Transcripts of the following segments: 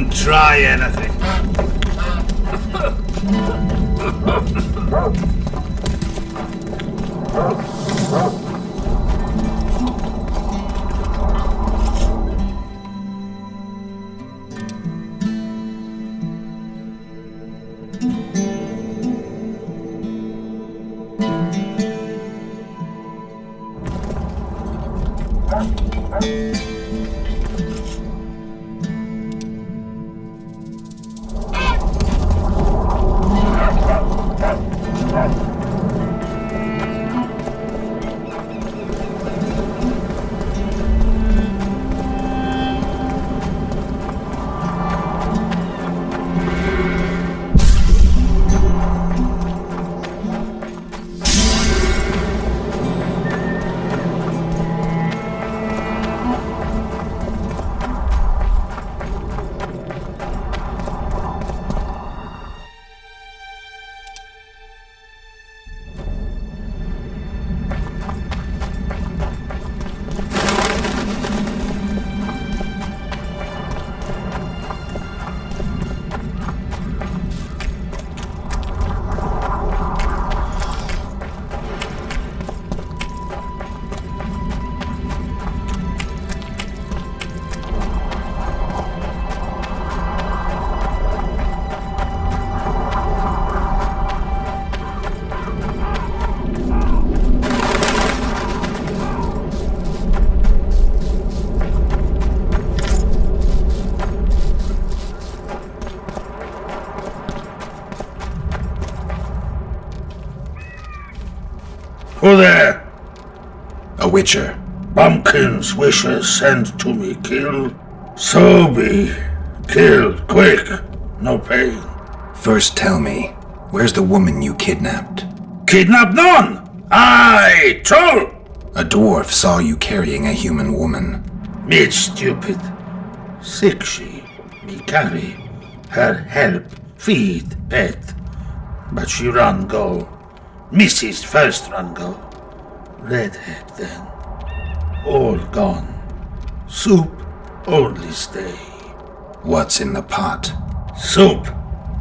Don't try anything. Who there? A witcher. Bumpkin's wishes sent to me kill. So be. Kill, quick. No pain. First tell me, where's the woman you kidnapped? Kidnap none! I troll! A dwarf saw you carrying a human woman. Me stupid. Sick she. Me carry. Her help. Feed. Pet. But she run go. Mrs. first run go. Redhead then. All gone. Soup only stay. What's in the pot? Soup.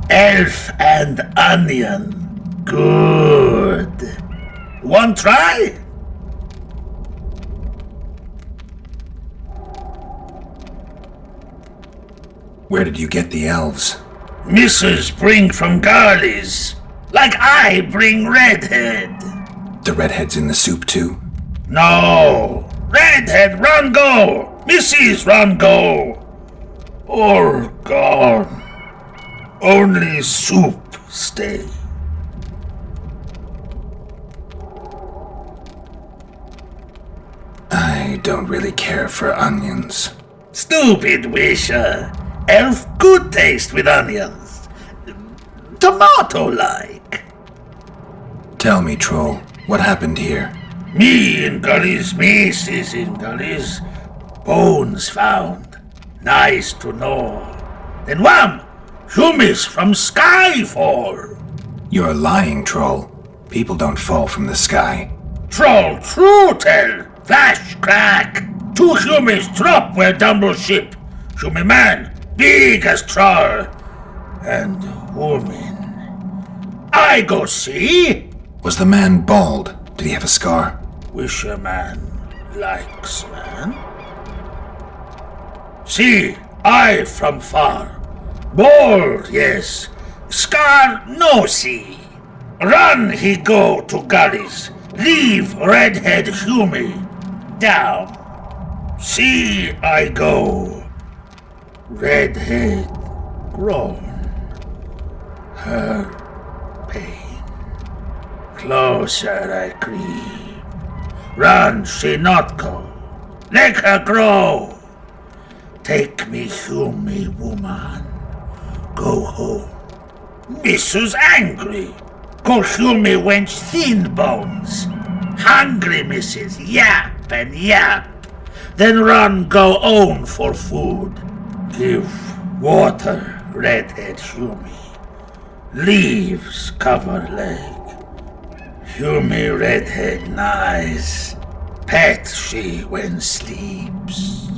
Elf and onion. Good. One try? Where did you get the elves? Mrs. bring from Garley's. Like I bring Redhead. The redhead's in the soup too? No. Redhead run go. Mrs. run go. All gone. Only soup stay. I don't really care for onions. Stupid wisher. Elf good taste with onions. Tomato-like. Tell me, troll, what happened here? Me in gullies, Mrs. in gullies. Bones found. Nice to know. Then wham! Humis from sky fall. You're lying, troll. People don't fall from the sky. Troll, true tell. Flash, crack. Two humis drop where tumble ship. Humi man, big as troll. And woman. I go see. Was the man bald? Did he have a scar? Wisher man likes man. See, I from far. Bald, yes. Scar, no see. Run he go to gullies. Leave redhead Humi. Down. See I go. Redhead grown. Her pain. Closer I creep. Run she not go. Let her grow. Take me Humi woman. Go home. Mrs. angry. Go Humi wench thin bones. Hungry Mrs. Yap and yap. Then run go own for food. Give water redhead Humi. Leaves cover leg. Humi redhead nice. Pet she when sleeps.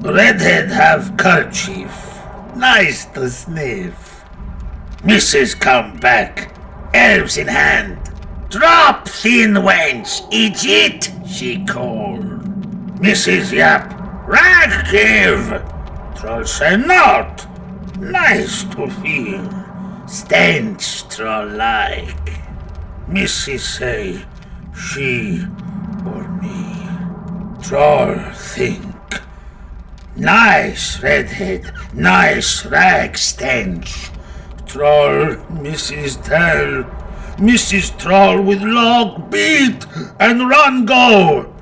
Redhead have kerchief. Nice to sniff. Mrs. come back, elves in hand. Drop, thin wench, idiot, she called. Mrs. yap, rag give. Troll say not. Nice to feel. Stench troll like. Mrs. say, she or me. Troll think. Nice redhead, nice rag stench. Troll, Mrs. tell. Mrs. Troll with log beat and run go.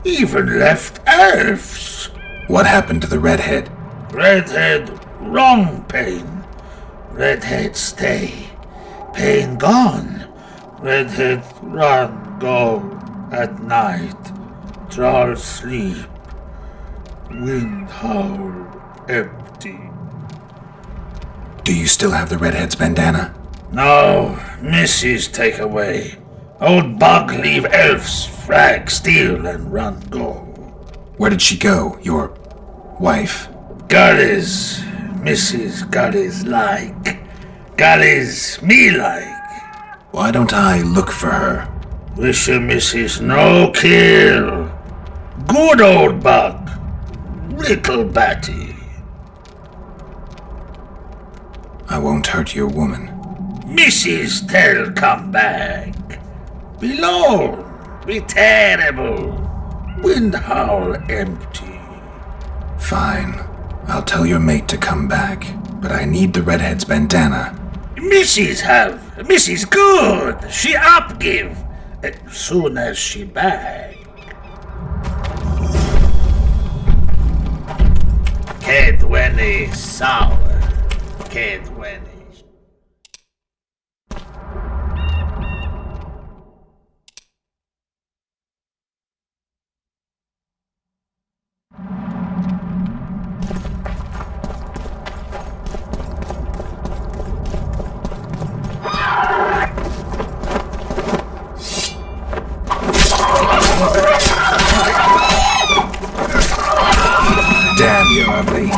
Even left elves. What happened to the redhead? Redhead, wrong pain. Redhead stay. Pain gone. Redhead run go at night. Troll sleep. Wind howl empty. Do you still have the redhead's bandana? No, Mrs. take away. Old bug leave elves, frag, steal, and run go. Where did she go, your wife? Gullies, Mrs. Gullies like. Gullies me like. Why don't I look for her? Wish a Mrs. no kill. Good old bug. Little batty. I won't hurt your woman. Mrs. tell come back. Be lone, be terrible. Wind howl empty. Fine. I'll tell your mate to come back, but I need the redhead's bandana. Mrs. have. Mrs. good. She up give. Soon as she back. Kedwenny sour. Kedwenny. Damn, you're ugly.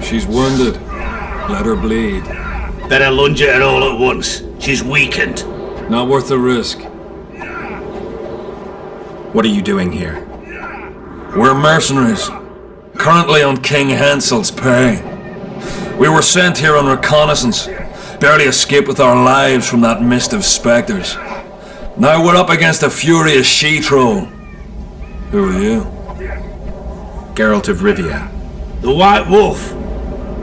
She's wounded. Let her bleed. Better lunge at her all at once. She's weakened. Not worth the risk. What are you doing here? We're mercenaries. Currently on King Hansel's pay. We were sent here on reconnaissance. Barely escaped with our lives from that mist of spectres. Now we're up against a furious she-troll. Who are you? Geralt of Rivia. The White Wolf.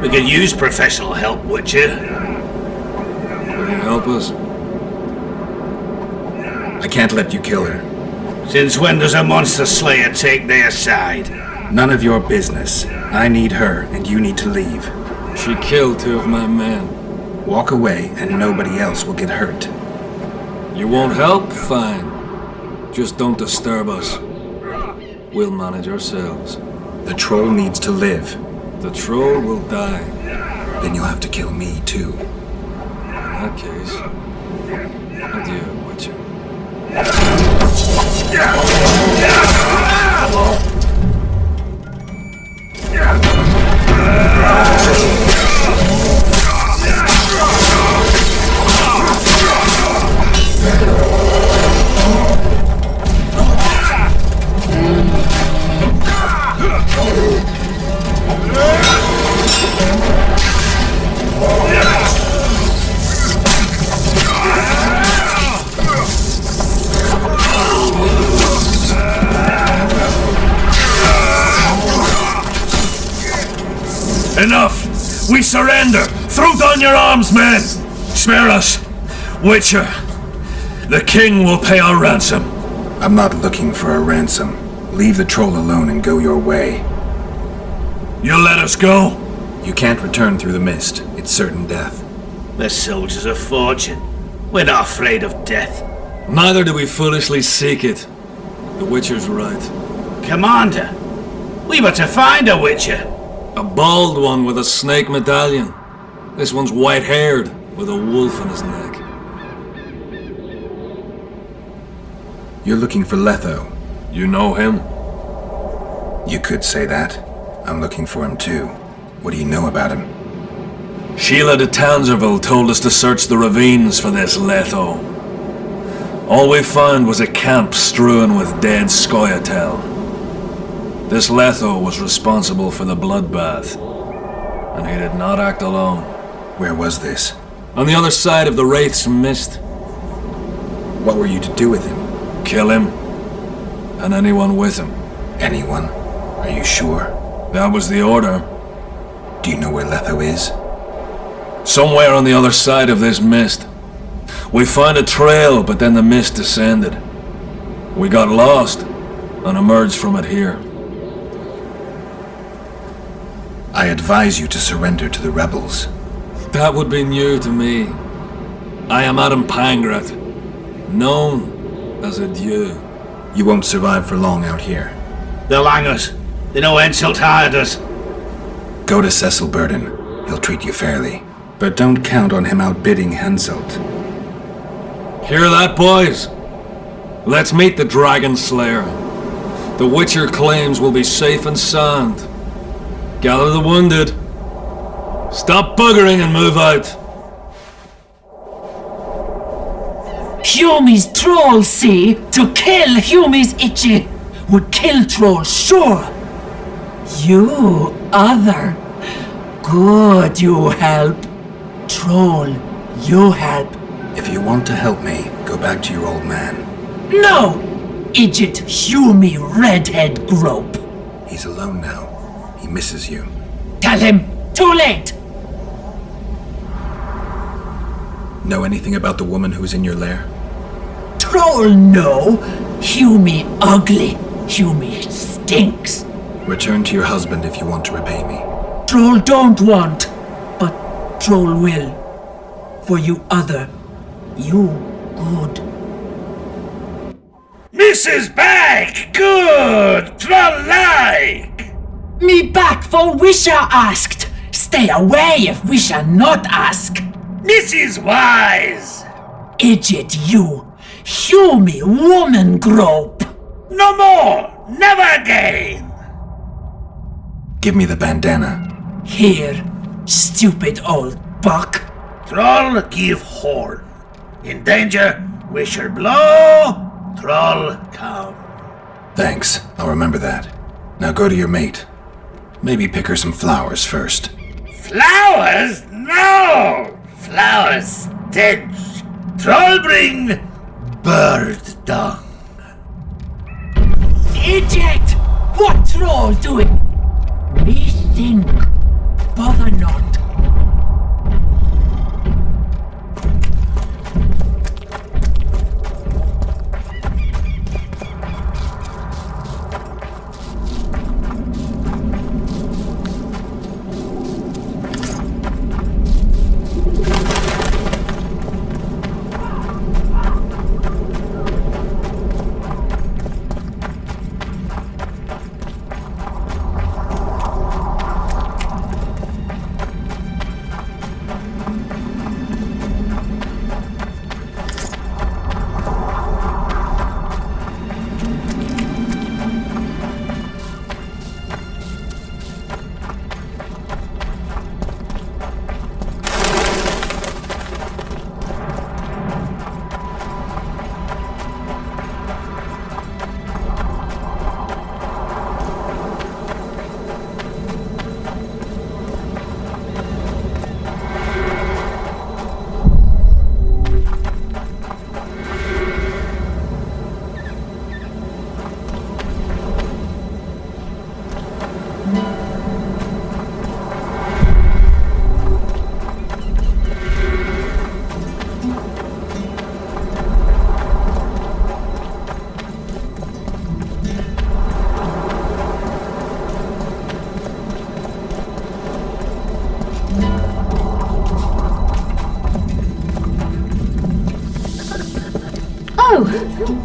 We could use professional help, Witcher. Will you help us? I can't let you kill her. Since when does a monster slayer take their side? None of your business. I need her, and you need to leave. She killed 2 of my men. Walk away, and nobody else will get hurt. You won't help? Fine. Just don't disturb us. We'll manage ourselves. The troll needs to live. The troll will die. Then you'll have to kill me, too. In that case, adieu, Witcher. Enough! We surrender! Throw down your arms, men! Spare us! Witcher, the king will pay our ransom. I'm not looking for a ransom. Leave the troll alone and go your way. You'll let us go? You can't return through the mist. It's certain death. We're soldiers of fortune. We're not afraid of death. Neither do we foolishly seek it. The Witcher's right. Commander, we were to find a Witcher. A bald one with a snake medallion. This one's white-haired, with a wolf in his neck. You're looking for Letho. You know him? You could say that. I'm looking for him too. What do you know about him? Sheila de Tangerville told us to search the ravines for this Letho. All we found was a camp strewn with dead Scoia'tael. This Letho was responsible for the bloodbath, and he did not act alone. Where was this? On the other side of the Wraith's Mist. What were you to do with him? Kill him, and anyone with him. Anyone? Are you sure? That was the order. Do you know where Letho is? Somewhere on the other side of this mist. We found a trail, but then the mist descended. We got lost, and emerged from it here. I advise you to surrender to the rebels. That would be new to me. I am Adam Pangrat, known as a Dieu. You won't survive for long out here. They'll hang us. They know Henselt hired us. Go to Cecil Burden. He'll treat you fairly. But don't count on him outbidding Henselt. Hear that, boys? Let's meet the Dragon Slayer. The Witcher claims we'll be safe and sound. Gather the wounded. Stop buggering and move out. Humi's troll, see? To kill Humi's itchy would kill trolls, sure. You, other. Good, you help. Troll, you help. If you want to help me, go back to your old man. No! Idiot Humi redhead grope. He's alone now. He misses you. Tell him, too late! Know anything about the woman who's in your lair? Troll, no. Humi ugly. Humi stinks. Return to your husband if you want to repay me. Troll don't want, but Troll will. For you other, you good. Mrs. Back! Good! Troll-like! Me back for Wisha asked. Stay away if Wisha not ask. Mrs. Wise! Idiot you. Humi woman grope. No more! Never again! Give me the bandana. Here, stupid old buck. Troll give horn. In danger, wisher blow, troll come. Thanks. I'll remember that. Now go to your mate. Maybe pick her some flowers first. Flowers? No! Flowers stench. Troll bring bird dung. Eject! What troll doing? Rethink. Bother not.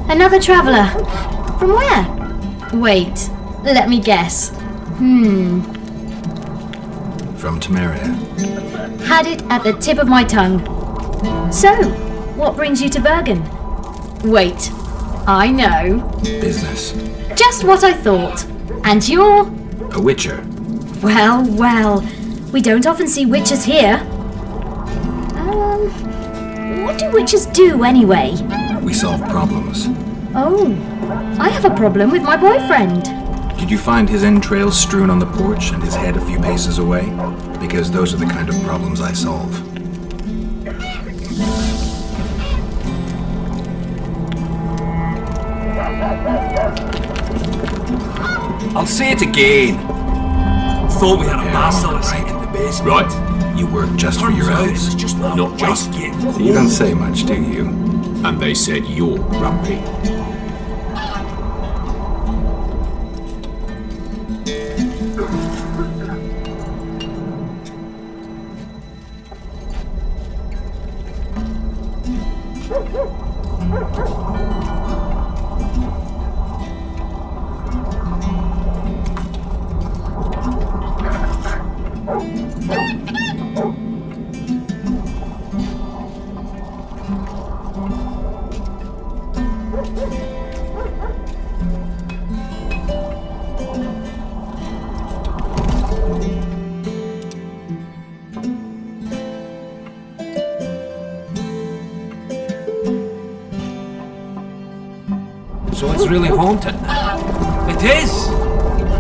Another traveller. From where? Wait, let me guess. From Temeria. Had it at the tip of my tongue. So, what brings you to Bergen? Wait, I know. Business. Just what I thought. And you're? A witcher. Well, well. We don't often see witches here. What do witches do anyway? We solve problems. Oh, I have a problem with my boyfriend. Did you find his entrails strewn on the porch and his head a few paces away? Because those are the kind of problems I solve. I'll say it again. Thought we had a Yeah, basilisk right. in the basement. Right. You work just for your Turns out elves. it's just not just getting You don't say much, do you? And they said you're grumpy. So it's really haunted. It is!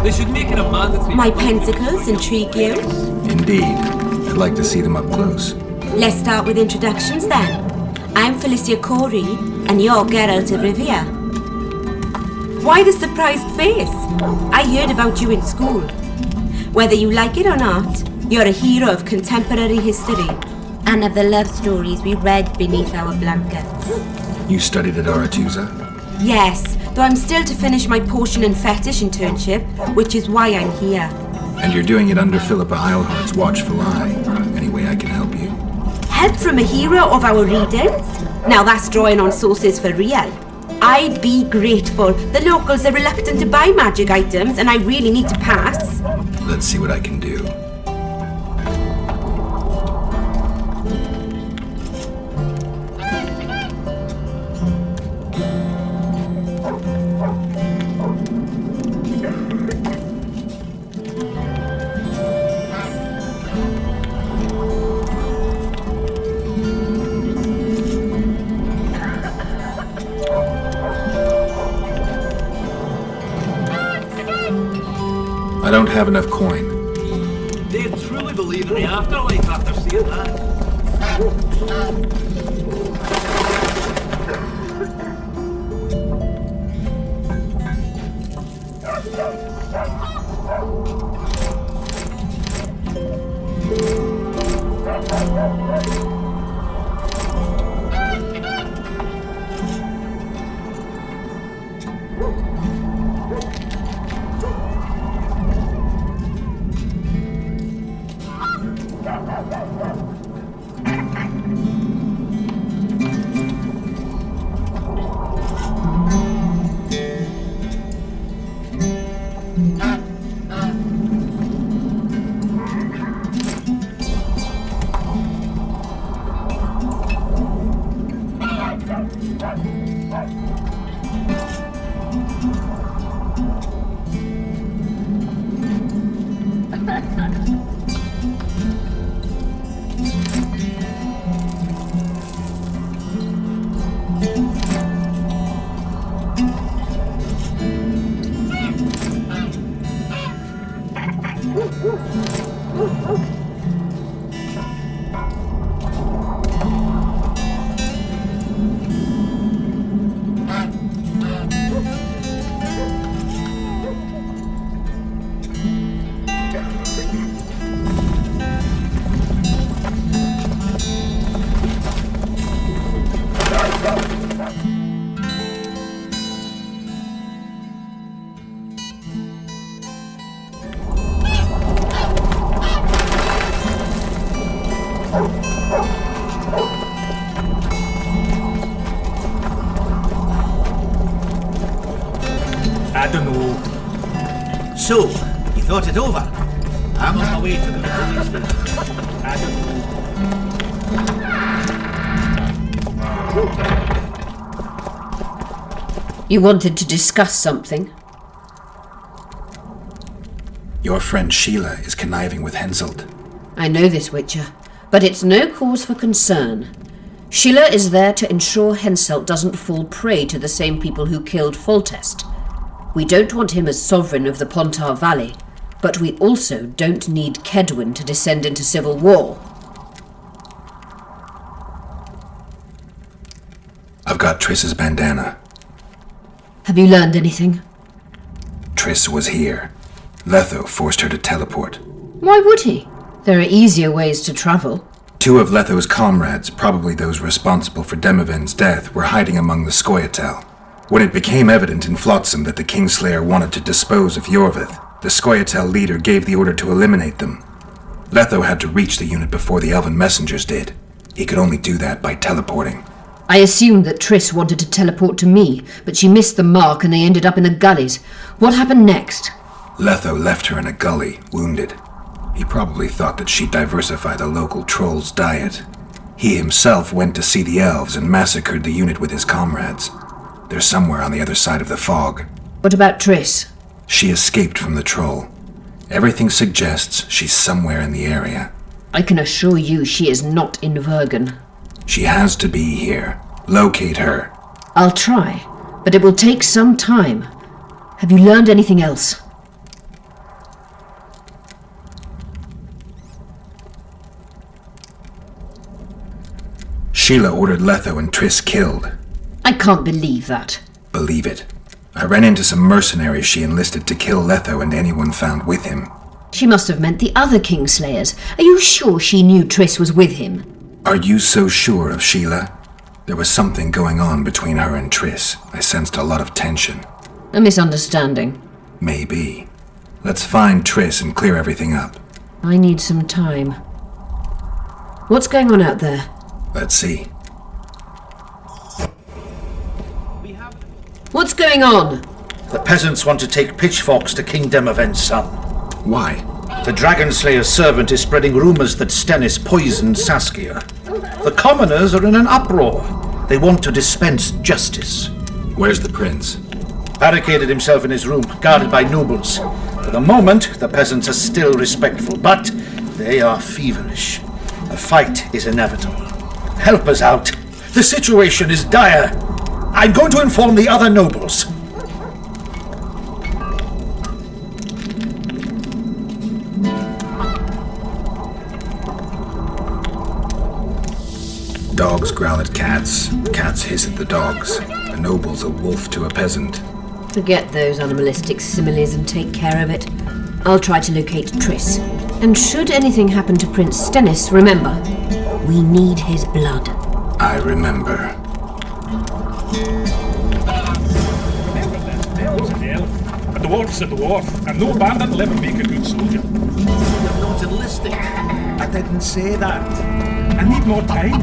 They should make it a mandatory. My pentacles intrigue you? Indeed. I'd like to see them up close. Let's start with introductions then. I'm Felicia Corey, and you're Geralt of Rivia. Why the surprised face? I heard about you in school. Whether you like it or not, you're a hero of contemporary history and of the love stories we read beneath our blankets. You studied at Aretusa? Yes, though I'm still to finish my potion and fetish internship, which is why I'm here. And you're doing it under Philippa Eilhart's watchful eye. Any way I can help you? Help from a hero of our readings? Now that's drawing on sources for real. I'd be grateful. The locals are reluctant to buy magic items and I really need to pass. Let's see what I can do. I don't have enough coin. They truly believe in the afterlife after seeing that. I don't know. So, you thought it over? I'm on my way to the police station. I don't know. You wanted to discuss something? Your friend Sheila is conniving with Henselt. I know this, Witcher, but it's no cause for concern. Sheila is there to ensure Henselt doesn't fall prey to the same people who killed Foltest. We don't want him as sovereign of the Pontar Valley, but we also don't need Kedwin to descend into civil war. I've got Triss's bandana. Have you learned anything? Triss was here. Letho forced her to teleport. Why would he? There are easier ways to travel. 2 of Letho's comrades, probably those responsible for Demoven's death, were hiding among the Scoia'tael. When it became evident in Flotsam that the Kingslayer wanted to dispose of Yorvith, the Scoia'tael leader gave the order to eliminate them. Letho had to reach the unit before the Elven messengers did. He could only do that by teleporting. I assumed that Triss wanted to teleport to me, but she missed the mark and they ended up in the gullies. What happened next? Letho left her in a gully, wounded. He probably thought that she'd diversify the local trolls' diet. He himself went to see the elves and massacred the unit with his comrades. They're somewhere on the other side of the fog. What about Triss? She escaped from the troll. Everything suggests she's somewhere in the area. I can assure you she is not in Vergen. She has to be here. Locate her. I'll try, but it will take some time. Have you learned anything else? Sheila ordered Letho and Triss killed. I can't believe that. Believe it. I ran into some mercenaries she enlisted to kill Letho and anyone found with him. She must have meant the other Kingslayers. Are you sure she knew Triss was with him? Are you so sure of Sheila? There was something going on between her and Triss. I sensed a lot of tension. A misunderstanding. Maybe. Let's find Triss and clear everything up. I need some time. What's going on out there? Let's see. What's going on? The peasants want to take pitchforks to King Demoven's son. Why? The Dragonslayer's servant is spreading rumors that Stennis poisoned Saskia. The commoners are in an uproar. They want to dispense justice. Where's the prince? Barricaded himself in his room, guarded by nobles. For the moment, the peasants are still respectful, but they are feverish. A fight is inevitable. Help us out. The situation is dire. I'm going to inform the other nobles. Dogs growl at cats. Cats hiss at the dogs. A noble's a wolf to a peasant. Forget those animalistic similes and take care of it. I'll try to locate Triss. And should anything happen to Prince Stennis, remember, we need his blood. I remember. And the wolf's a dwarf, and no bandit will ever make a good soldier. You're not enlisting. I didn't say that. I need more time.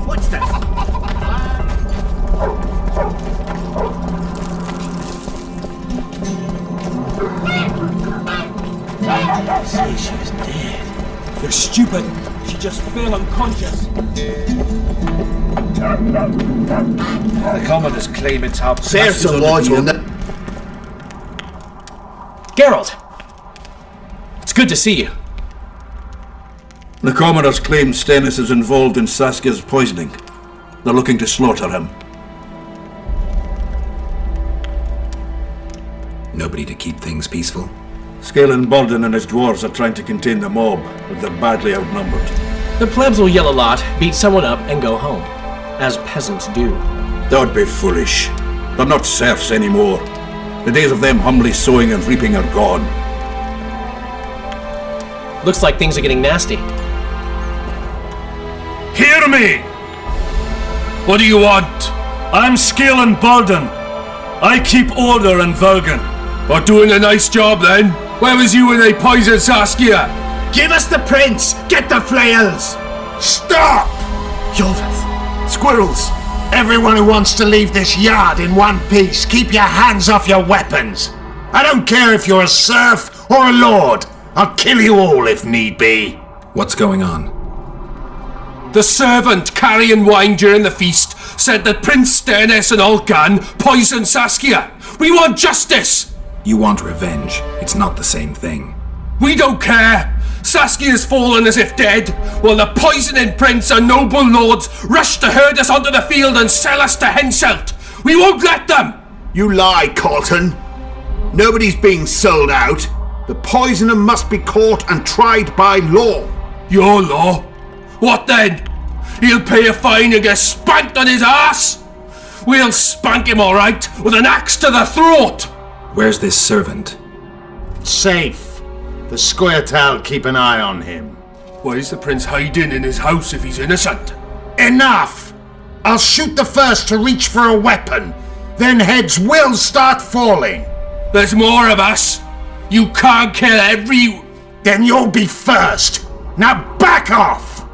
What's this? stupid. She just fell unconscious. The commoners claim it's how... Serve some lodge will know. Geralt! It's good to see you. The commoners claim Stennis is involved in Saskia's poisoning. They're looking to slaughter him. Nobody to keep things peaceful? Scalen Borden and his dwarves are trying to contain the mob, but they're badly outnumbered. The plebs will yell a lot, beat someone up, and go home. As peasants do. That would be foolish. They're not serfs anymore. The days of them humbly sowing and reaping are gone. Looks like things are getting nasty. Hear me! What do you want? I'm Scalen Borden. I keep order in Vergen. We're doing a nice job then. Where was you when they poisoned Saskia? Give us the prince! Get the flails! Stop! Yorvith. Squirrels! Everyone who wants to leave this yard in one piece, keep your hands off your weapons. I don't care if you're a serf or a lord. I'll kill you all if need be. What's going on? The servant carrying wine during the feast said that Prince Stennis and Olcan poisoned Saskia. We want justice! You want revenge. It's not the same thing. We don't care. Saskia's fallen as if dead, while the poisoning prince and noble lords rush to herd us onto the field and sell us to Henselt. We won't let them! You lie, Colton. Nobody's being sold out. The poisoner must be caught and tried by law. Your law? What then? He'll pay a fine and get spanked on his ass? We'll spank him all right, with an axe to the throat! Where's this servant? Safe. The Scoia'tael keep an eye on him. Why is the prince hiding in his house if he's innocent? Enough! I'll shoot the first to reach for a weapon. Then heads will start falling. There's more of us. You can't kill every... Then you'll be first. Now back off!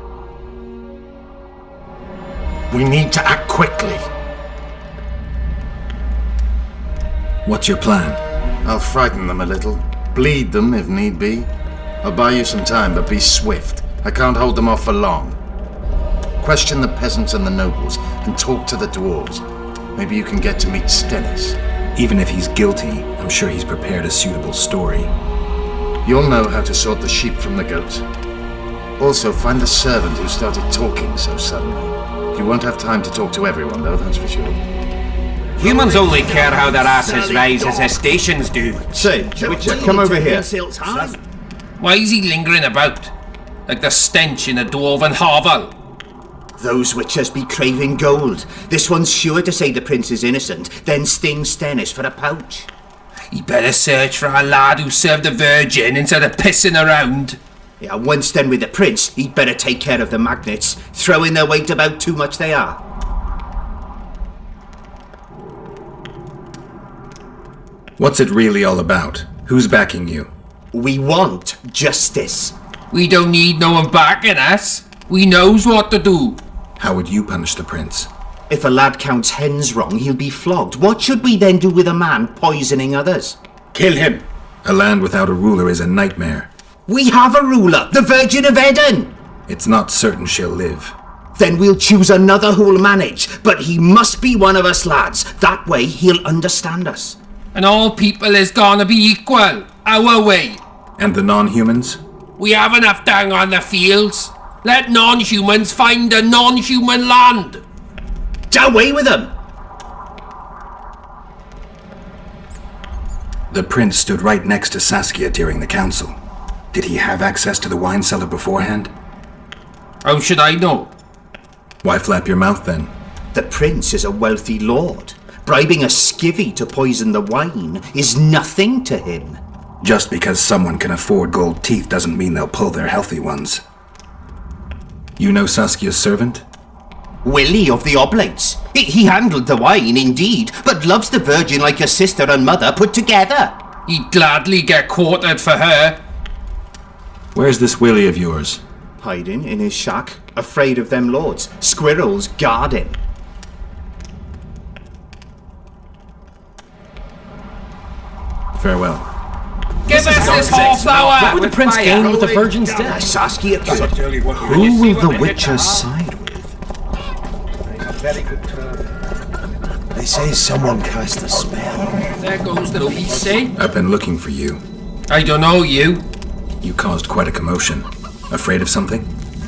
We need to act quickly. What's your plan? I'll frighten them a little. Bleed them if need be. I'll buy you some time, but be swift. I can't hold them off for long. Question the peasants and the nobles, and talk to the dwarves. Maybe you can get to meet Stennis. Even if he's guilty, I'm sure he's prepared a suitable story. You'll know how to sort the sheep from the goats. Also, find the servant who started talking so suddenly. You won't have time to talk to everyone, though, that's for sure. Humans only care how their asses rise as their stations do. Say, Witcher, come over here. Why is he lingering about? Like the stench in a dwarven hovel? Those witchers be craving gold. This one's sure to say the prince is innocent, then sting Stennis for a pouch. He better search for a lad who served a virgin instead of pissing around. Yeah, once done with the prince, he'd better take care of the magnates, throwing their weight about too much they are. What's it really all about? Who's backing you? We want justice. We don't need no one backing us. We knows what to do. How would you punish the prince? If a lad counts hens wrong, he'll be flogged. What should we then do with a man poisoning others? Kill him. A land without a ruler is a nightmare. We have a ruler, the Virgin of Eden. It's not certain she'll live. Then we'll choose another who'll manage, but he must be one of us lads. That way he'll understand us. And all people is gonna be equal, our way. And the non-humans? We have enough dung on the fields. Let non-humans find a non-human land. Away with them! The prince stood right next to Saskia during the council. Did he have access to the wine cellar beforehand? How should I know? Why flap your mouth then? The prince is a wealthy lord. Bribing a skivvy to poison the wine is nothing to him. Just because someone can afford gold teeth doesn't mean they'll pull their healthy ones. You know Saskia's servant? Willie of the Oblates. He handled the wine, indeed, but loves the Virgin like a sister and mother put together. He'd gladly get quartered for her. Where's this Willie of yours? Hiding in his shack, afraid of them lords. Squirrels guard him. Farewell. Give us this half hour! What would the prince gain with the virgin's death? Saskia killed. Who will the Witcher side with? They say someone cast a spell. There goes the piece, eh? I've been looking for you. I don't know you. You caused quite a commotion. Afraid of something?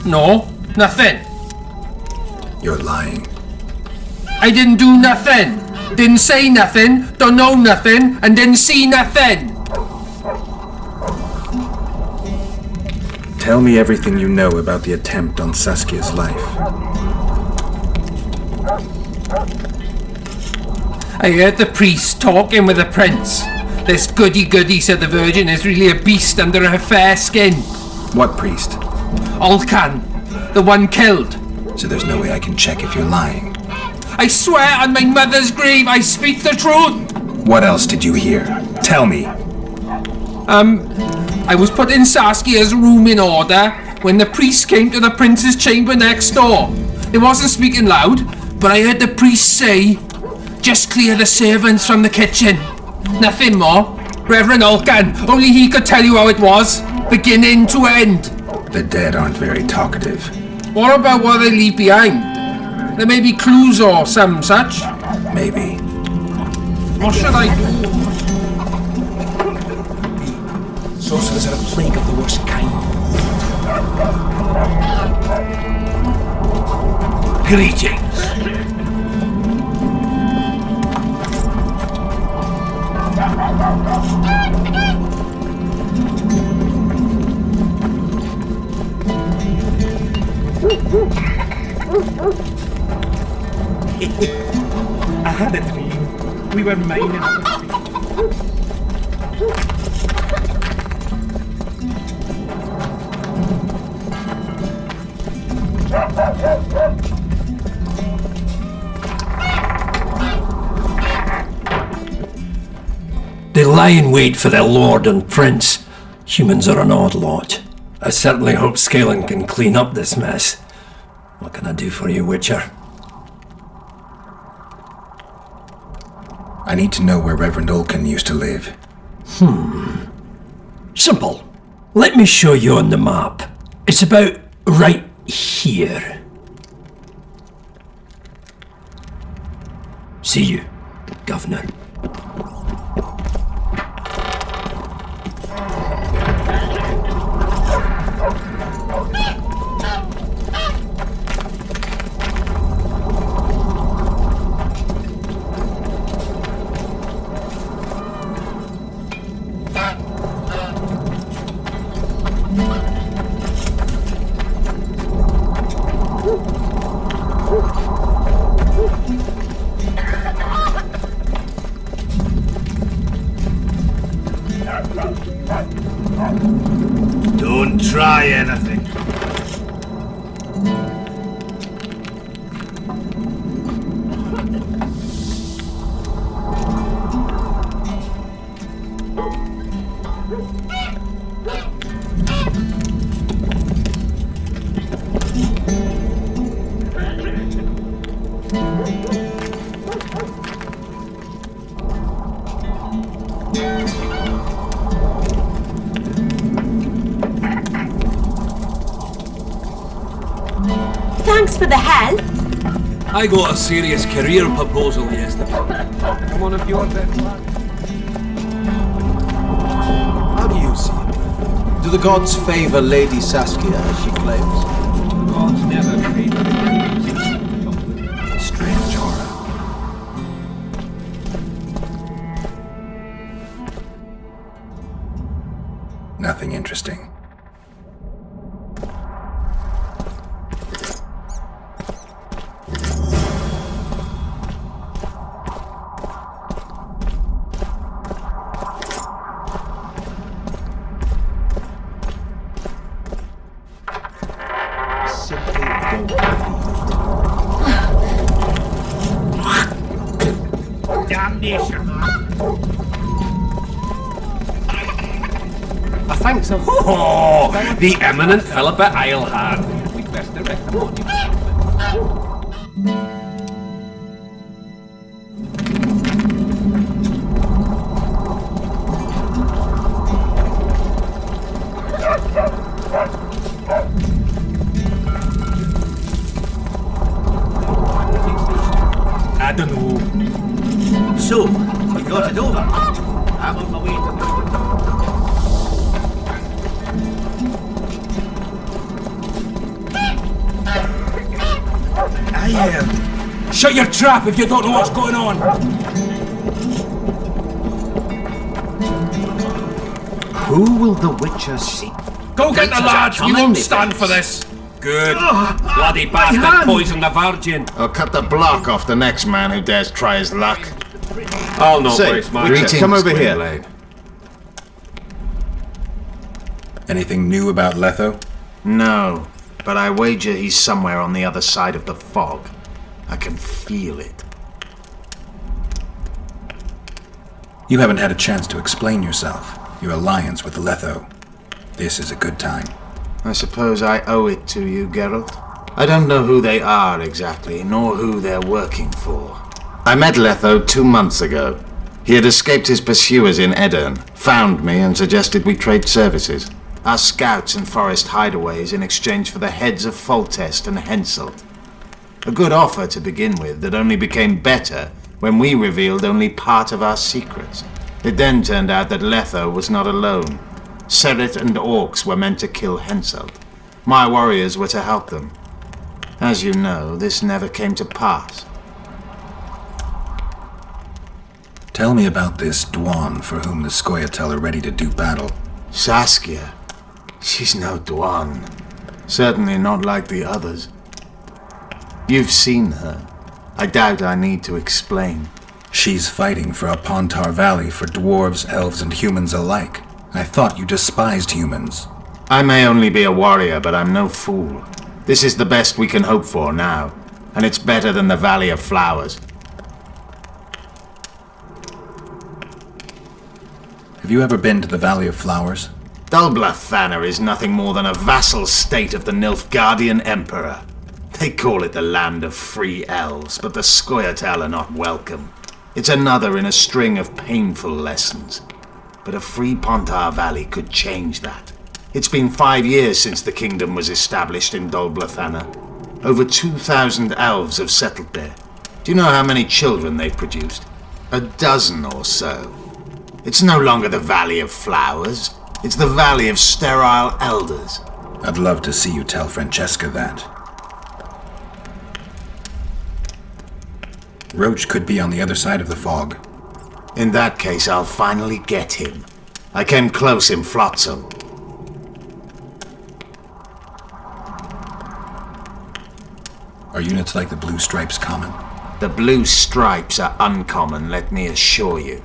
No, nothing. You're lying. I didn't do nothing. Didn't say nothing, don't know nothing, and didn't see nothing. Tell me everything you know about the attempt on Saskia's life. I heard the priest talking with the prince. This goody-goody said the Virgin is really a beast under her fair skin. What priest? Alcan, the one killed. So there's no way I can check if you're lying. I swear on my mother's grave I speak the truth. What else did you hear? Tell me. I was putting Saskia's room in order when the priest came to the prince's chamber next door. They wasn't speaking loud, but I heard the priest say, "Just clear the servants from the kitchen." Nothing more. Reverend Alcan, only he could tell you how it was, beginning to end. The dead aren't very talkative. What about what they leave behind? There may be clues or some such. Maybe. What should I do? Sorcerers are a plague of the worst kind. Greetings. I had a dream. We were mining. They lie in wait for their lord and prince. Humans are an odd lot. I certainly hope Scaling can clean up this mess. What can I do for you, Witcher? I need to know where Reverend Olkin used to live. Simple. Let me show you on the map. It's about right here. See you, Governor. Don't try anything. Thanks for the help. I got a serious career proposal yesterday. I'm one of your best lads. How do you see it? Do the gods favor Lady Saskia as she claims? The gods never favor the Strange aura. Nothing interesting. Thanks. Oh, the eminent Philippa Eilhard. We'd best direct them on you. So, you thought it over? I'm on my way to... Shut your trap if you don't know what's going on! Who will the Witcher seek? Go get the lads! You won't stand for this! Good. Bloody bastard poisoned the Virgin! I'll cut the block off the next man who dares try his luck. I'll not Say, waste my greetings, come over here. Gwynblade. Anything new about Letho? No, but I wager he's somewhere on the other side of the fog. I can feel it. You haven't had a chance to explain yourself. Your alliance with Letho. This is a good time. I suppose I owe it to you, Geralt. I don't know who they are exactly, nor who they're working for. I met Letho 2 months ago. He had escaped his pursuers in Edirne, found me and suggested we trade services. Our scouts and forest hideaways in exchange for the heads of Foltest and Henselt. A good offer to begin with that only became better when we revealed only part of our secrets. It then turned out that Letho was not alone. Seret and orcs were meant to kill Henselt. My warriors were to help them. As you know, this never came to pass. Tell me about this Dwan for whom the Scoia'tael are ready to do battle. Saskia. She's no Dwan. Certainly not like the others. You've seen her. I doubt I need to explain. She's fighting for a Pontar Valley for dwarves, elves, and humans alike. I thought you despised humans. I may only be a warrior, but I'm no fool. This is the best we can hope for now, and it's better than the Valley of Flowers. Have you ever been to the Valley of Flowers? Dol Blathanna is nothing more than a vassal state of the Nilfgaardian Emperor. They call it the land of free elves, but the Scoia'tael are not welcome. It's another in a string of painful lessons. But a free Pontar Valley could change that. It's been 5 years since the kingdom was established in Dol Blathanna. Over 2,000 elves have settled there. Do you know how many children they've produced? 12 or so. It's no longer the Valley of Flowers. It's the Valley of Sterile Elders. I'd love to see you tell Francesca that. Roach could be on the other side of the fog. In that case, I'll finally get him. I came close in Flotsam. Are units like the Blue Stripes common? The Blue Stripes are uncommon, let me assure you.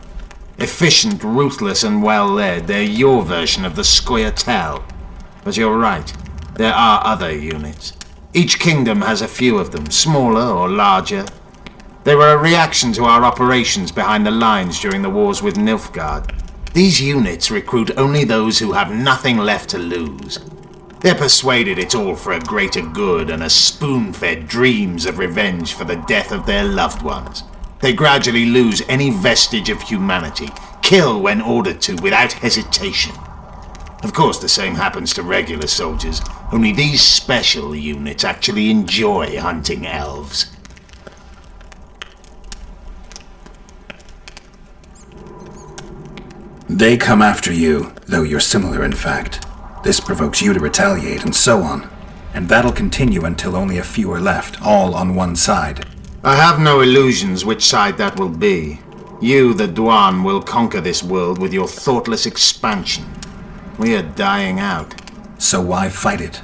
Efficient, ruthless, and well-led, they're your version of the Scoia'tael. But you're right, there are other units. Each kingdom has a few of them, smaller or larger. They were a reaction to our operations behind the lines during the wars with Nilfgaard. These units recruit only those who have nothing left to lose. They're persuaded it's all for a greater good and are spoon-fed dreams of revenge for the death of their loved ones. They gradually lose any vestige of humanity, kill when ordered to without hesitation. Of course, the same happens to regular soldiers, only these special units actually enjoy hunting elves. They come after you, though you're similar in fact. This provokes you to retaliate, and so on. And that'll continue until only a few are left, all on one side. I have no illusions which side that will be. You, the Dwan, will conquer this world with your thoughtless expansion. We are dying out. So why fight it?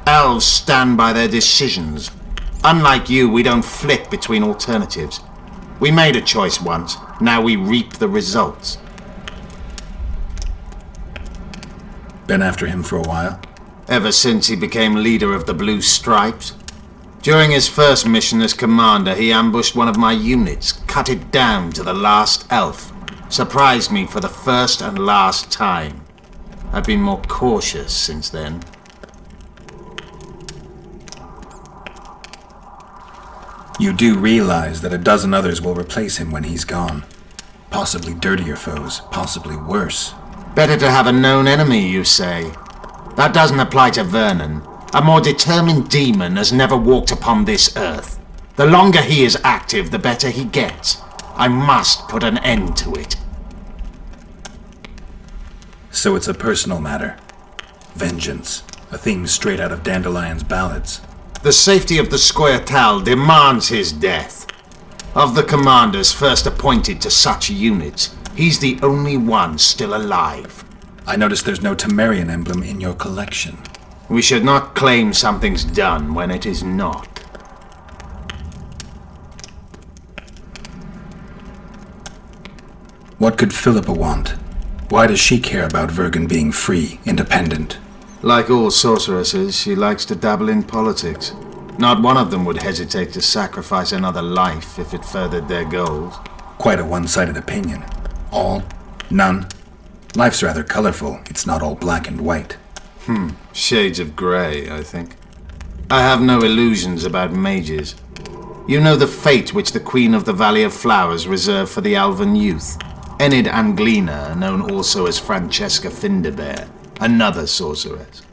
Elves stand by their decisions. Unlike you, we don't flit between alternatives. We made a choice once, now we reap the results. Been after him for a while? Ever since he became leader of the Blue Stripes. During his first mission as commander, he ambushed one of my units, cut it down to the last elf. Surprised me for the first and last time. I've been more cautious since then. You do realize that a dozen others will replace him when he's gone. Possibly dirtier foes, possibly worse. Better to have a known enemy, you say? That doesn't apply to Vernon. A more determined demon has never walked upon this earth. The longer he is active, the better he gets. I must put an end to it. So it's a personal matter. Vengeance, a theme straight out of Dandelion's ballads. The safety of the Scoia'tael demands his death. Of the commanders first appointed to such units, he's the only one still alive. I notice there's no Temerian emblem in your collection. We should not claim something's done when it is not. What could Philippa want? Why does she care about Vergen being free, independent? Like all sorceresses, she likes to dabble in politics. Not one of them would hesitate to sacrifice another life if it furthered their goals. Quite a one-sided opinion. All? None? Life's rather colorful. It's not all black and white. Shades of grey, I think. I have no illusions about mages. You know the fate which the Queen of the Valley of Flowers reserved for the Alvan youth. Enid Anglina, known also as Francesca Finderbear, another sorceress.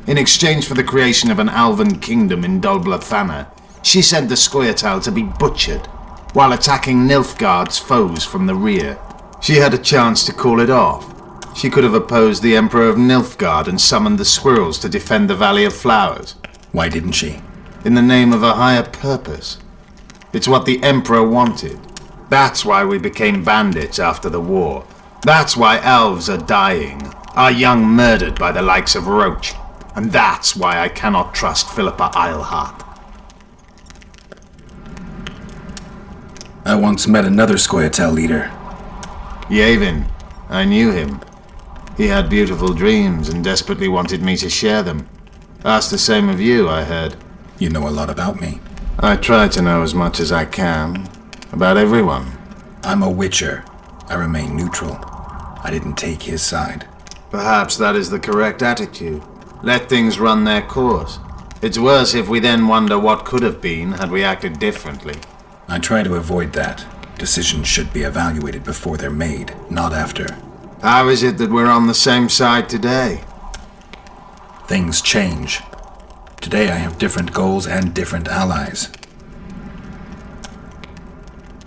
In exchange for the creation of an Alvan kingdom in Dol Blathanna, she sent the Scoia'tael to be butchered, while attacking Nilfgaard's foes from the rear. She had a chance to call it off. She could have opposed the Emperor of Nilfgaard and summoned the squirrels to defend the Valley of Flowers. Why didn't she? In the name of a higher purpose. It's what the Emperor wanted. That's why we became bandits after the war. That's why elves are dying, our young murdered by the likes of Roach. And that's why I cannot trust Philippa Eilhart. I once met another Scoia'tael leader. Yavin. I knew him. He had beautiful dreams and desperately wanted me to share them. Asked the same of you, I heard. You know a lot about me. I try to know as much as I can. About everyone. I'm a witcher. I remain neutral. I didn't take his side. Perhaps that is the correct attitude. Let things run their course. It's worse if we then wonder what could have been had we acted differently. I try to avoid that. Decisions should be evaluated before they're made, not after. How is it that we're on the same side today? Things change. Today I have different goals and different allies.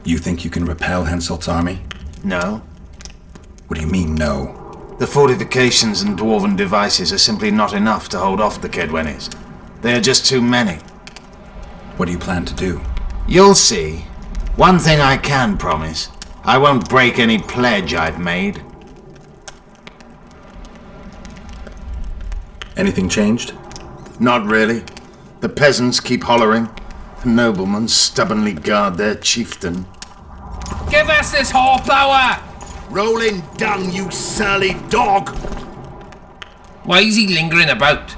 You think you can repel Henselt's army? No. What do you mean, no? The fortifications and dwarven devices are simply not enough to hold off the Kedwenis. They are just too many. What do you plan to do? You'll see. One thing I can promise. I won't break any pledge I've made. Anything changed? Not really. The peasants keep hollering. The noblemen stubbornly guard their chieftain. Give us this horsepower! Rolling dung, you surly dog! Why is he lingering about?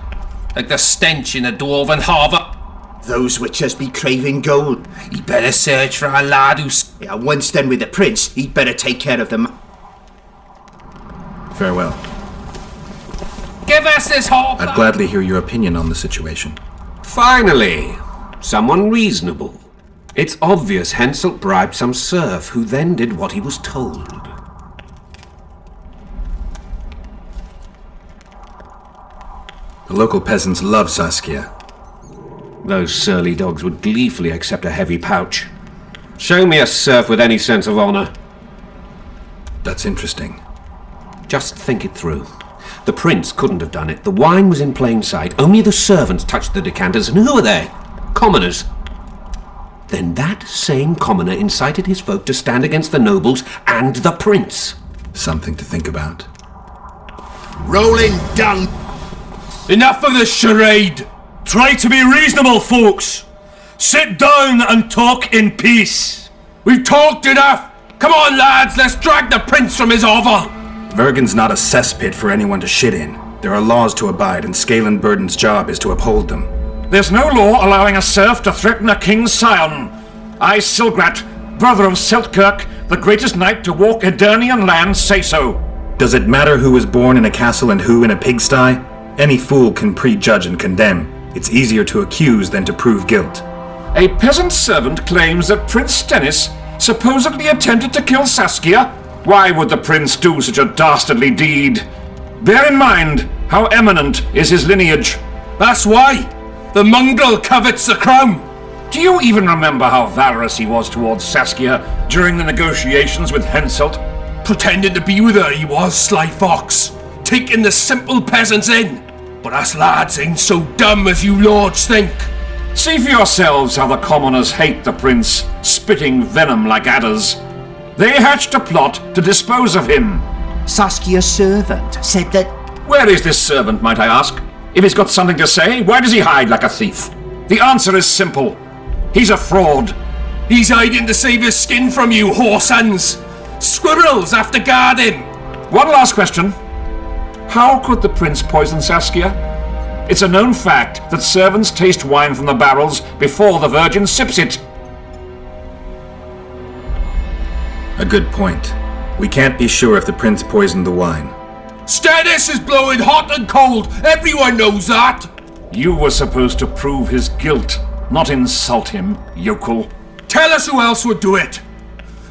Like the stench in a dwarven harbour? Those witchers be craving gold. He'd better search for a lad who's... Yeah, once done with the prince, he'd better take care of them. Farewell. Give us this horsepower! I'd gladly hear your opinion on the situation. Finally! Someone reasonable. It's obvious Henselt bribed some serf who then did what he was told. The local peasants love Saskia. Those surly dogs would gleefully accept a heavy pouch. Show me a serf with any sense of honor. That's interesting. Just think it through. The prince couldn't have done it. The wine was in plain sight. Only the servants touched the decanters. And who are they? Commoners. Then that same commoner incited his folk to stand against the nobles and the prince. Something to think about. Rolling dung! Enough of this charade! Try to be reasonable, folks! Sit down and talk in peace! We've talked enough! Come on, lads, let's drag the prince from his hover! Vergen's not a cesspit for anyone to shit in. There are laws to abide, and Scalenburden's job is to uphold them. There's no law allowing a serf to threaten a king's scion. I, Silgrat, brother of Seltkirk, the greatest knight to walk Edirnian land, say so. Does it matter who was born in a castle and who in a pigsty? Any fool can prejudge and condemn. It's easier to accuse than to prove guilt. A peasant servant claims that Prince Stennis supposedly attempted to kill Saskia. Why would the prince do such a dastardly deed? Bear in mind how eminent is his lineage. That's why! The mongrel covets the crown! Do you even remember how valorous he was towards Saskia during the negotiations with Henselt? Pretending to be with her he was, Sly Fox. Taking the simple peasants in. But us lads ain't so dumb as you lords think. See for yourselves how the commoners hate the prince, spitting venom like adders. They hatched a plot to dispose of him. Saskia's servant said that... Where is this servant, might I ask? If he's got something to say, why does he hide like a thief? The answer is simple. He's a fraud. He's hiding to save his skin from you, whoresons. Squirrels have to guard him. One last question. How could the prince poison Saskia? It's a known fact that servants taste wine from the barrels before the virgin sips it. A good point. We can't be sure if the prince poisoned the wine. Stannis is blowing hot and cold. Everyone knows that. You were supposed to prove his guilt, not insult him, yokel. Tell us who else would do it.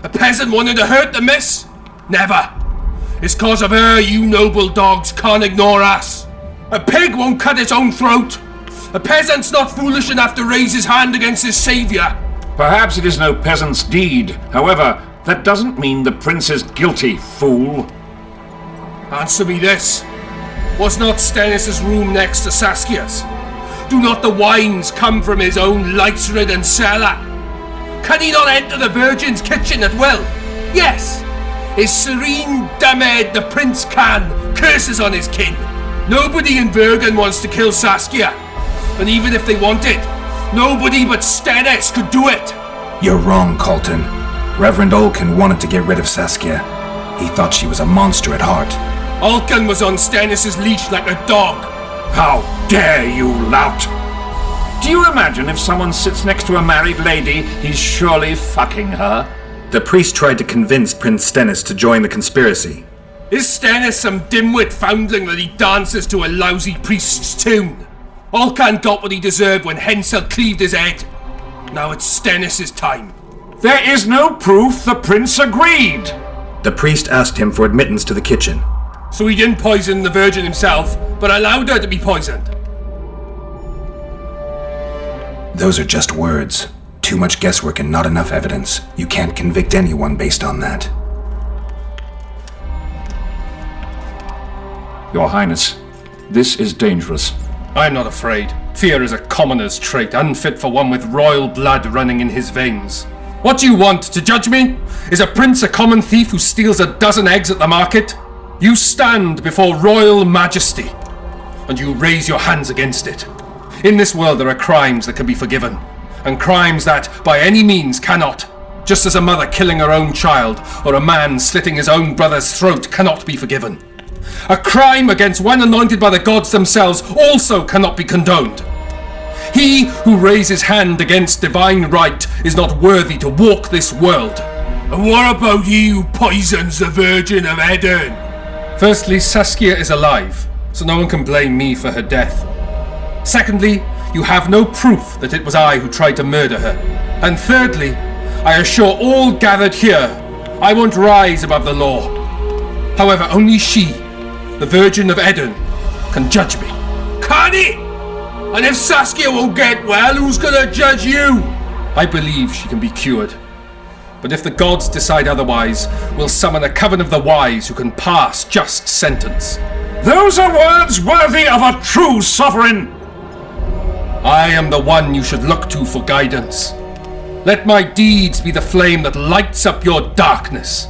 A peasant wanting to hurt the miss? Never. It's cause of her you noble dogs can't ignore us. A pig won't cut its own throat. A peasant's not foolish enough to raise his hand against his saviour. Perhaps it is no peasant's deed. However, that doesn't mean the prince is guilty, fool. Answer me this. Was not Stannis' room next to Saskia's? Do not the wines come from his own lice-ridden cellar? Can he not enter the Virgin's kitchen at will? Yes. His serene Damed the prince can. Curses on his kin. Nobody in Vergen wants to kill Saskia. And even if they want it, nobody but Stannis could do it. You're wrong, Colton. Reverend Olkin wanted to get rid of Saskia. He thought she was a monster at heart. Olkin was on Stannis' leash like a dog. How dare you, lout! Do you imagine if someone sits next to a married lady, he's surely fucking her? The priest tried to convince Prince Stennis to join the conspiracy. Is Stannis some dimwit foundling that he dances to a lousy priest's tune? Olcan got what he deserved when Henselt cleaved his head. Now it's Stannis' time. There is no proof the prince agreed. The priest asked him for admittance to the kitchen. So he didn't poison the Virgin himself, but allowed her to be poisoned. Those are just words. Too much guesswork and not enough evidence. You can't convict anyone based on that. Your Highness, this is dangerous. I'm not afraid. Fear is a commoner's trait, unfit for one with royal blood running in his veins. What do you want, to judge me? Is a prince a common thief who steals a dozen eggs at the market? You stand before royal majesty, and you raise your hands against it. In this world there are crimes that can be forgiven, and crimes that, by any means, cannot. Just as a mother killing her own child, or a man slitting his own brother's throat cannot be forgiven. A crime against one anointed by the gods themselves also cannot be condoned. He who raises hand against divine right is not worthy to walk this world. And what about he who poisons the Virgin of Eden? Firstly, Saskia is alive, so no one can blame me for her death. Secondly, you have no proof that it was I who tried to murder her. And thirdly, I assure all gathered here, I won't rise above the law. However, only she, the Virgin of Eden, can judge me. Can he? And if Saskia won't get well, who's gonna judge you? I believe she can be cured. But if the gods decide otherwise, we'll summon a coven of the wise who can pass just sentence. Those are words worthy of a true sovereign! I am the one you should look to for guidance. Let my deeds be the flame that lights up your darkness.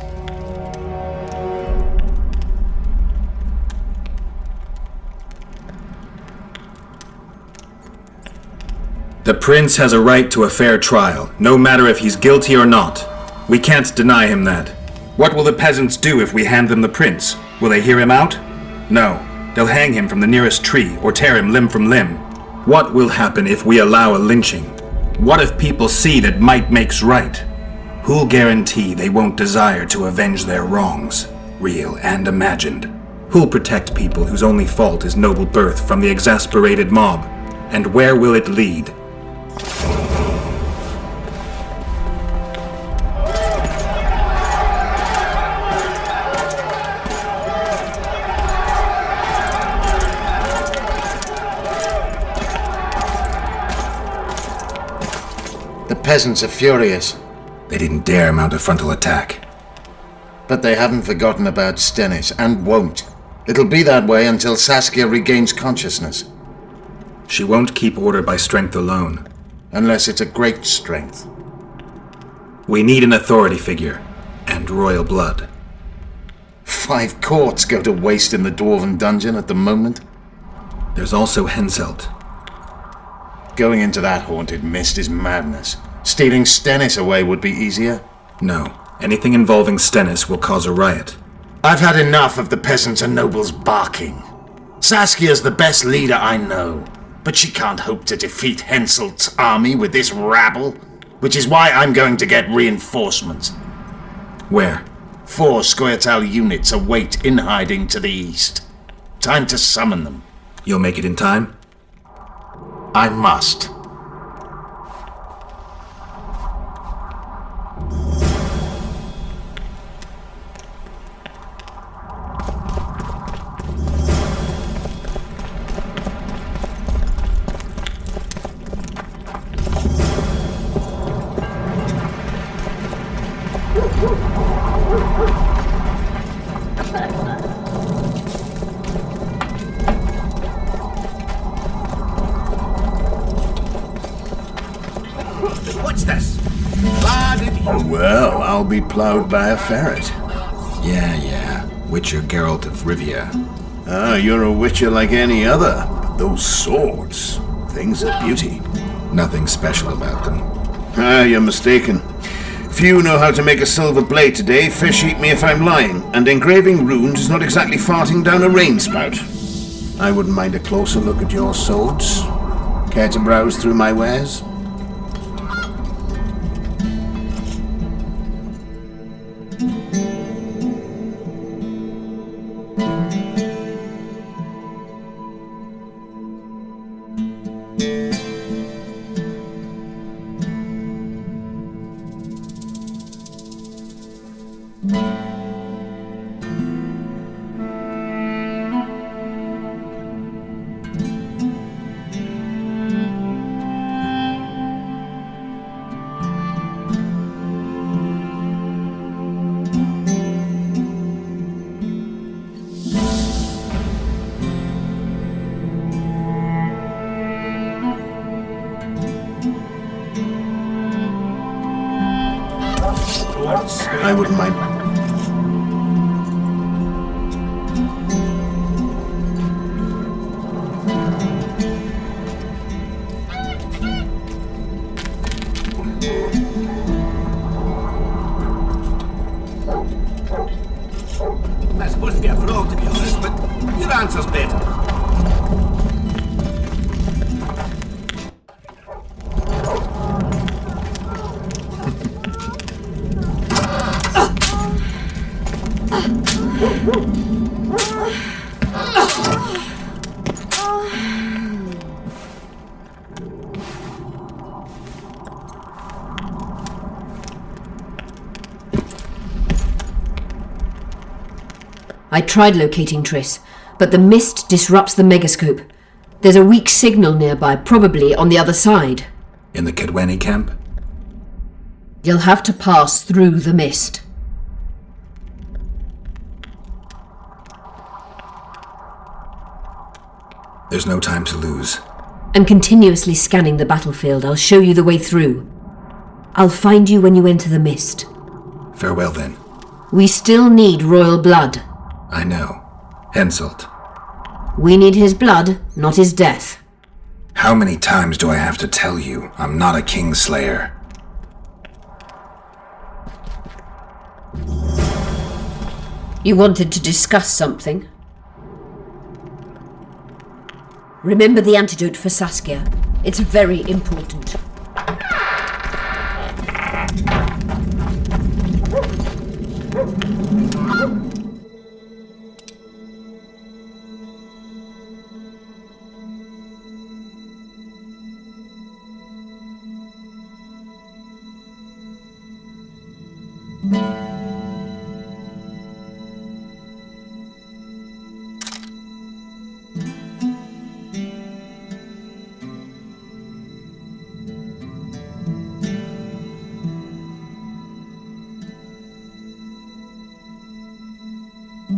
The prince has a right to a fair trial, no matter if he's guilty or not. We can't deny him that. What will the peasants do if we hand them the prince? Will they hear him out? No. They'll hang him from the nearest tree or tear him limb from limb. What will happen if we allow a lynching? What if people see that might makes right? Who'll guarantee they won't desire to avenge their wrongs, real and imagined? Who'll protect people whose only fault is noble birth from the exasperated mob? And where will it lead? The peasants are furious. They didn't dare mount a frontal attack. But they haven't forgotten about Stennis, and won't. It'll be that way until Saskia regains consciousness. She won't keep order by strength alone. Unless it's a great strength. We need an authority figure, and royal blood. 5 courts go to waste in the Dwarven dungeon at the moment. There's also Henselt. Going into that haunted mist is madness. Stealing Stennis away would be easier. No. Anything involving Stennis will cause a riot. I've had enough of the peasants and nobles barking. Saskia's the best leader I know, but she can't hope to defeat Henselt's army with this rabble, which is why I'm going to get reinforcements. Where? 4 Scoia'tael units await in hiding to the east. Time to summon them. You'll make it in time? I must. What's this? Well, I'll be plowed by a ferret. Yeah. Witcher Geralt of Rivia. Ah, you're a witcher like any other. But those swords, things of beauty. Nothing special about them. Ah, you're mistaken. Few know how to make a silver blade today, fish eat me if I'm lying, and engraving runes is not exactly farting down a rain spout. I wouldn't mind a closer look at your swords. Care to browse through my wares? I wouldn't mind. That's supposed to be a frog, to be honest, but your answer's better. I tried locating Triss, but the mist disrupts the megascope. There's a weak signal nearby, probably on the other side. In the Kedweni camp? You'll have to pass through the mist. There's no time to lose. I'm continuously scanning the battlefield. I'll show you the way through. I'll find you when you enter the mist. Farewell, then. We still need royal blood. I know. Henselt. We need his blood, not his death. How many times do I have to tell you I'm not a Kingslayer? You wanted to discuss something? Remember the antidote for Saskia. It's very important. I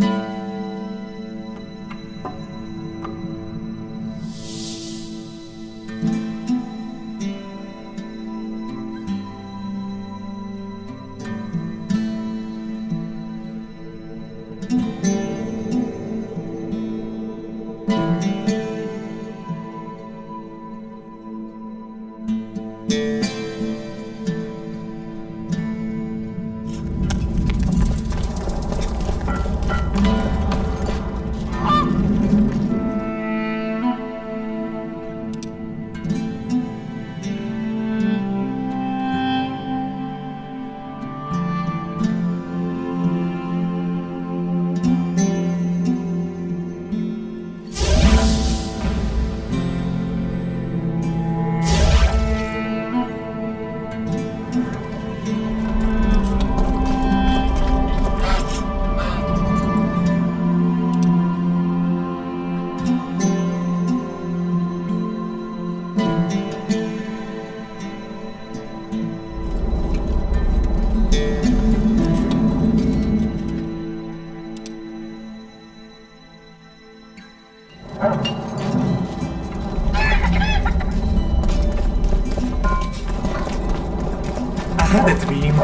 had a dream.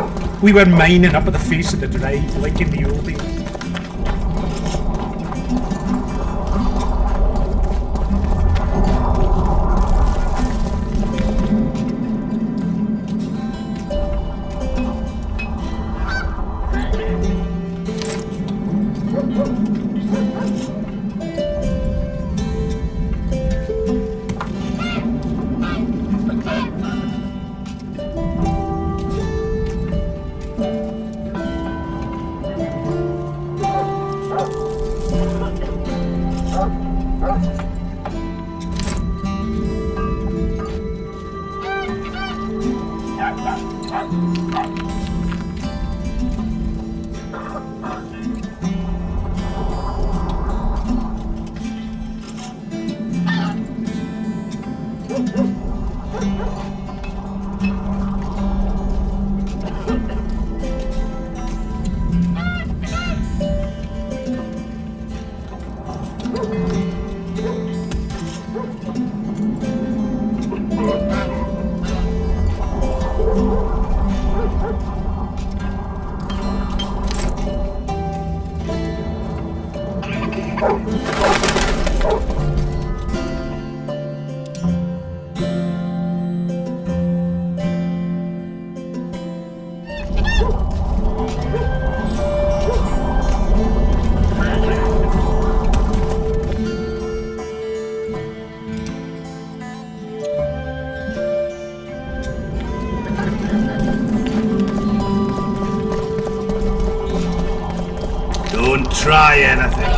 We were mining up at the face of the drive, like in the old days. Don't try anything.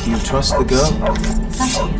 Do you trust the girl? Saskia?